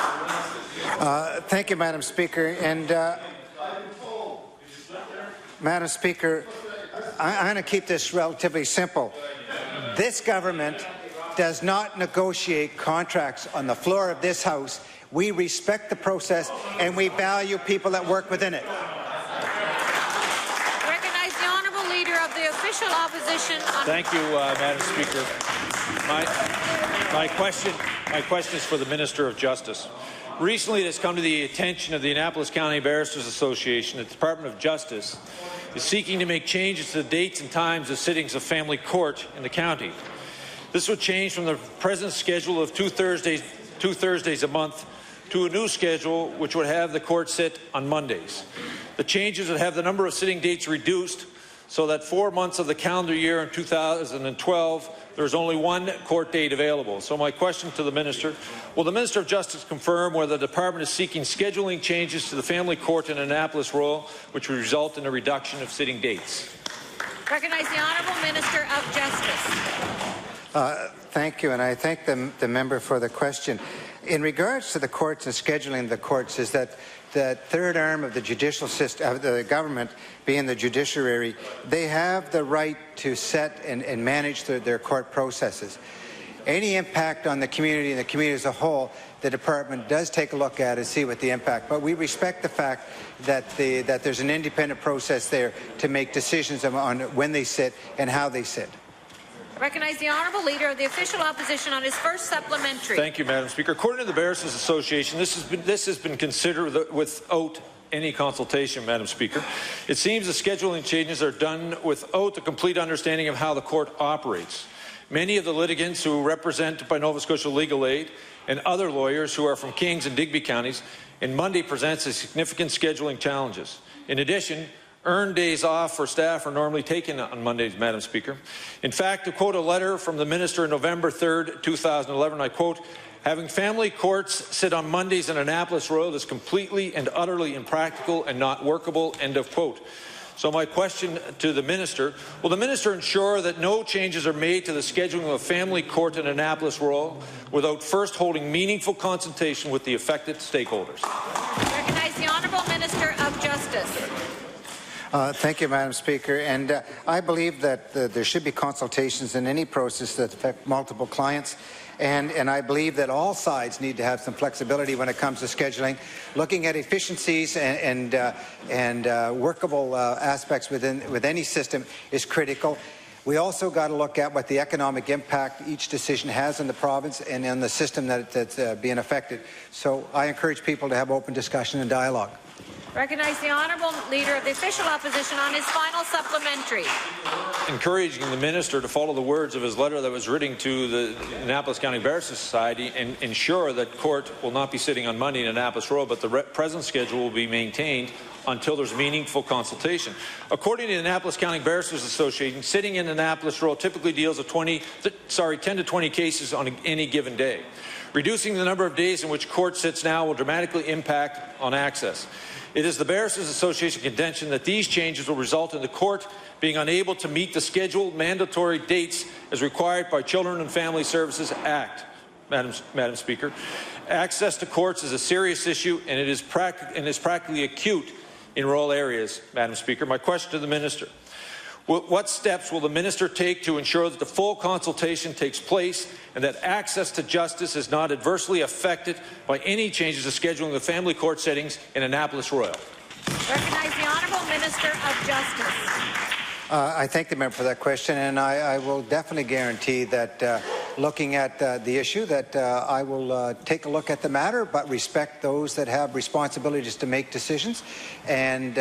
Thank you, Madam Speaker. And Madam Speaker, I'm going to keep this relatively simple. This government does not negotiate contracts on the floor of this House. We respect the process and we value people that work within it. Recognize the Honourable Leader of the Official Opposition. Thank you, Madam Speaker. My question is for the Minister of Justice. Recently, it has come to the attention of the Annapolis County Barristers Association that the Department of Justice is seeking to make changes to the dates and times of sittings of family court in the county. This would change from the present schedule of two Thursdays a month to a new schedule which would have the court sit on Mondays. The changes would have the number of sitting dates reduced so that 4 months of the calendar year in 2012 there's only one court date available. So my question to the Minister, will the Minister of Justice confirm whether the Department is seeking scheduling changes to the family court in Annapolis Rural which would result in a reduction of sitting dates? Recognize the Honourable Minister of Justice. Thank you, and I thank the member for the question. In regards to the courts and scheduling the courts, is that the third arm of the judicial system, of the government, being the judiciary, they have the right to set and manage their court processes. Any impact on the community and the community as a whole, the department does take a look at and see what the impact. But we respect the fact that there's an independent process there to make decisions on when they sit and how they sit. Recognize the Honourable Leader of the Official Opposition on his first supplementary. Thank you, Madam Speaker. According to the Barristers Association, this has been considered without any consultation, Madam Speaker. It seems the scheduling changes are done without a complete understanding of how the court operates. Many of the litigants who are represented by Nova Scotia Legal Aid and other lawyers who are from Kings and Digby counties, and Monday presents a significant scheduling challenges. In addition, Earned days off for staff are normally taken on Mondays, Madam Speaker. In fact, to quote a letter from the Minister on November 3rd, 2011, I quote, "Having family courts sit on Mondays in Annapolis Royal is completely and utterly impractical and not workable," end of quote. So my question to the Minister, will the Minister ensure that no changes are made to the scheduling of a family court in Annapolis Royal without first holding meaningful consultation with the affected stakeholders? I recognize the Honourable Minister of Justice. Thank you, Madam Speaker. And I believe that there should be consultations in any process that affect multiple clients. And I believe that all sides need to have some flexibility when it comes to scheduling. Looking at efficiencies and workable aspects with any system is critical. We also got to look at what the economic impact each decision has in the province and in the system that's being affected. So I encourage people to have open discussion and dialogue. Recognize the Honourable Leader of the Official Opposition on his final supplementary. Encouraging the Minister to follow the words of his letter that was written to the Annapolis County Barristers Society and ensure that court will not be sitting on Monday in Annapolis Royal, but the present schedule will be maintained until there's meaningful consultation. According to the Annapolis County Barristers Association, sitting in Annapolis Royal typically deals with 10 to 20 cases on any given day. Reducing the number of days in which court sits now will dramatically impact on access. It is the Barristers Association contention that these changes will result in the court being unable to meet the scheduled mandatory dates as required by Children and Family Services Act. Madam Speaker, access to courts is a serious issue and it is practically acute in rural areas. Madam Speaker, my question to the Minister. What steps will the Minister take to ensure that the full consultation takes place and that access to justice is not adversely affected by any changes to scheduling the family court settings in Annapolis Royal? Recognize the Honourable Minister of Justice. I thank the member for that question, and I will definitely guarantee that looking at the issue that I will take a look at the matter, but respect those that have responsibilities to make decisions and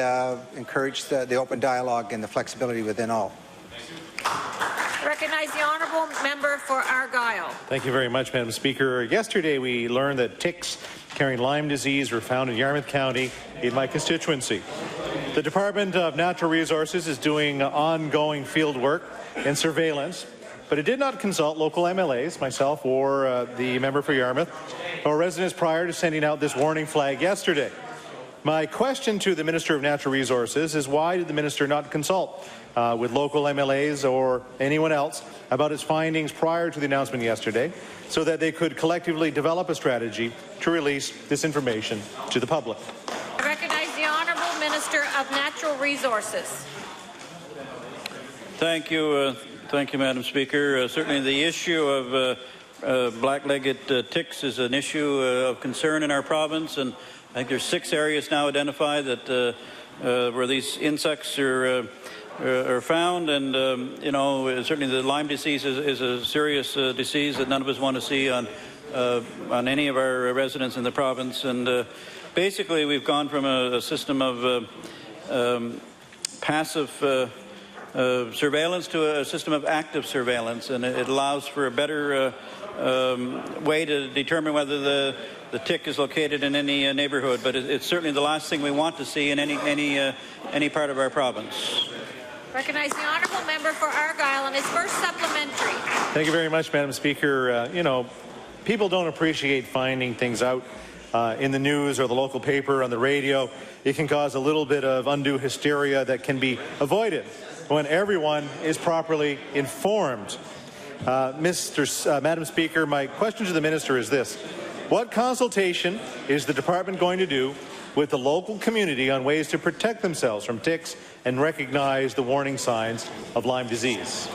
encourage the open dialogue and the flexibility within all. Recognize the Honourable Member for Argyle. Thank you very much, Madam Speaker. Yesterday we learned that ticks carrying Lyme disease were found in Yarmouth County in my constituency. The Department of Natural Resources is doing ongoing field work and surveillance, but it did not consult local MLAs, myself or the member for Yarmouth, or residents prior to sending out this warning flag yesterday. My question to the Minister of Natural Resources is why did the Minister not consult with local MLAs or anyone else about his findings prior to the announcement yesterday so that they could collectively develop a strategy to release this information to the public? I recognize the Honourable Minister of Natural Resources. Thank you, Madam Speaker. Certainly the issue of black-legged ticks is an issue of concern in our province, and I think there's 6 areas now identified that where these insects are found, and you know, certainly the Lyme disease is a serious disease that none of us want to see on any of our residents in the province. And basically, we've gone from a system of passive surveillance to a system of active surveillance, and it allows for a better way to determine whether the tick is located in any neighbourhood. But it's certainly the last thing we want to see in any part of our province. Recognize the Honourable Member for Argyle on his first supplementary. Thank you very much, Madam Speaker. You know, people don't appreciate finding things out in the news or the local paper, on the radio. It can cause a little bit of undue hysteria that can be avoided when everyone is properly informed. Madam Speaker, my question to the Minister is this. What consultation is the department going to do with the local community on ways to protect themselves from ticks and recognize the warning signs of Lyme disease?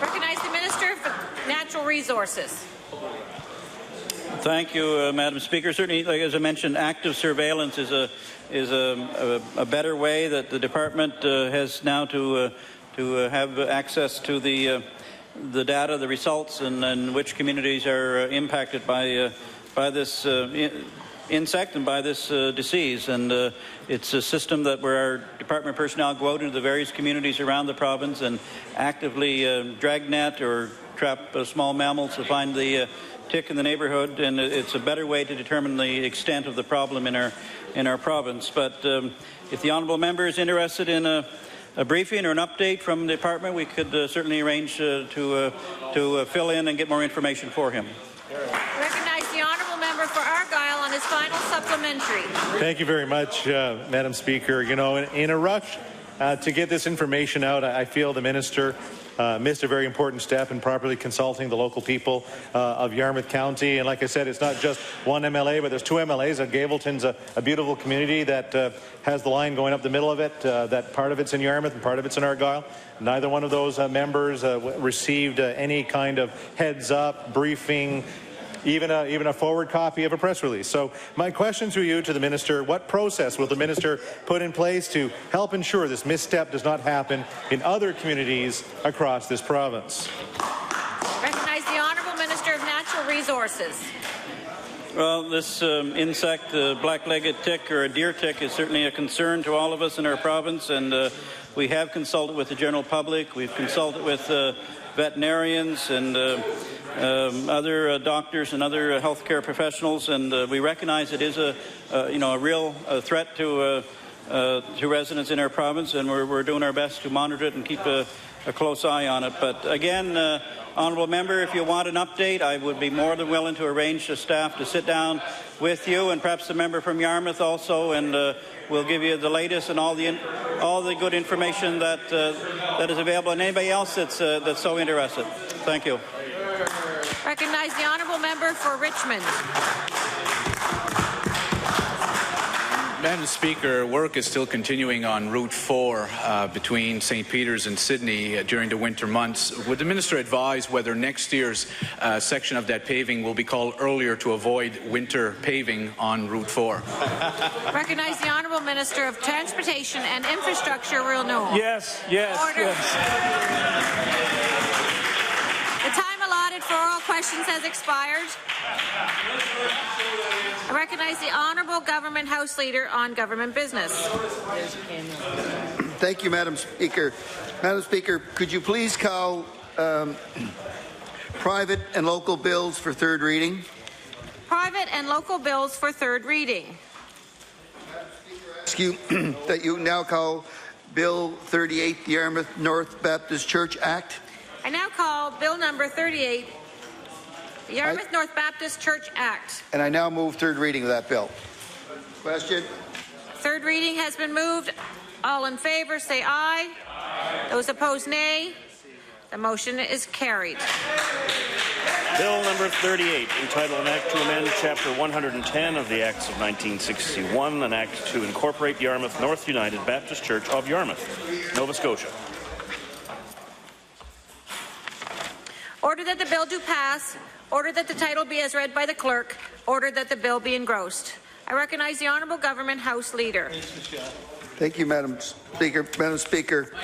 Recognize the Minister for Natural Resources. Thank you, Madam Speaker. Certainly, like as I mentioned, active surveillance is a better way that the department has now to have access to the data, the results, and which communities are impacted by this insect and by this disease. And it's a system that where our department personnel go out into the various communities around the province and actively dragnet or trap small mammals to find the tick in the neighborhood, and it's a better way to determine the extent of the problem in our province. But if the honourable member is interested in a briefing or an update from the department, we could certainly arrange to fill in and get more information for him. Recognize the honourable member for Argyle on his final supplementary. Thank you very much, Madam Speaker. You know, in a rush to get this information out, I feel the minister missed a very important step in properly consulting the local people of Yarmouth County. And like I said, it's not just one MLA, but there's two MLAs. Gableton's a beautiful community that has the line going up the middle of it. That part of it's in Yarmouth and part of it's in Argyle. Neither one of those members received any kind of heads-up briefing, even a forward copy of a press release. So my question to you, to the minister, what process will the minister put in place to help ensure this misstep does not happen in other communities across this province? Recognize the Honourable Minister of Natural Resources. Well, this insect, black-legged tick or a deer tick, is certainly a concern to all of us in our province, and we have consulted with the general public. We've consulted with veterinarians and other doctors and other healthcare professionals, and we recognize it is a real threat to residents in our province, and we're doing our best to monitor it and keep a close eye on it. But again, honourable member, if you want an update, I would be more than willing to arrange the staff to sit down with you and perhaps the member from Yarmouth also, and we'll give you the latest and all the good information that is available, and anybody else that's so interested. Thank you. Recognize the honourable member for Richmond. Madam Speaker, work is still continuing on Route 4 between St. Peter's and Sydney during the winter months. Would the minister advise whether next year's section of that paving will be called earlier to avoid winter paving on Route 4? Recognize the Honourable Minister of Transportation and Infrastructure, Renewal. Yes. Order. The time allotted for oral questions has expired. I recognize the Honourable Government House Leader on government business. Thank you, Madam Speaker. Madam Speaker, could you please call private and local bills for third reading? Private and local bills for third reading. Ask you that you now call Bill 38, the Yarmouth North Baptist Church Act. I now call Bill number 38, the Yarmouth North Baptist Church Act. And I now move third reading of that bill. Question? Third reading has been moved. All in favour say aye. Aye. Those opposed nay. The motion is carried. Bill number 38, entitled An Act to Amend Chapter 110 of the Acts of 1961, an act to incorporate Yarmouth North United Baptist Church of Yarmouth, Nova Scotia. Order that the bill do pass. Order that the title be as read by the clerk. Order that the bill be engrossed. I recognize the Honourable Government House Leader. Thank you, Madam Speaker. Madam Speaker,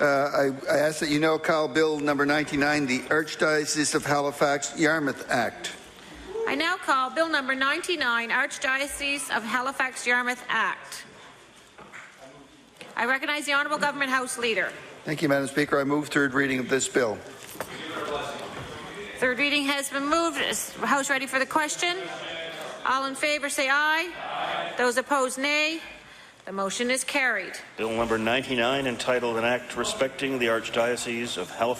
I ask that you now call Bill number 99, the Archdiocese of Halifax Yarmouth Act. I now call Bill number 99, Archdiocese of Halifax Yarmouth Act. I recognize the Honourable Government House Leader. Thank you, Madam Speaker. I move third reading of this bill. Third reading has been moved. Is the House ready for the question? All in favour say aye. Aye. Those opposed nay. The motion is carried. Bill number 99, entitled An Act Respecting the Archdiocese of Halifax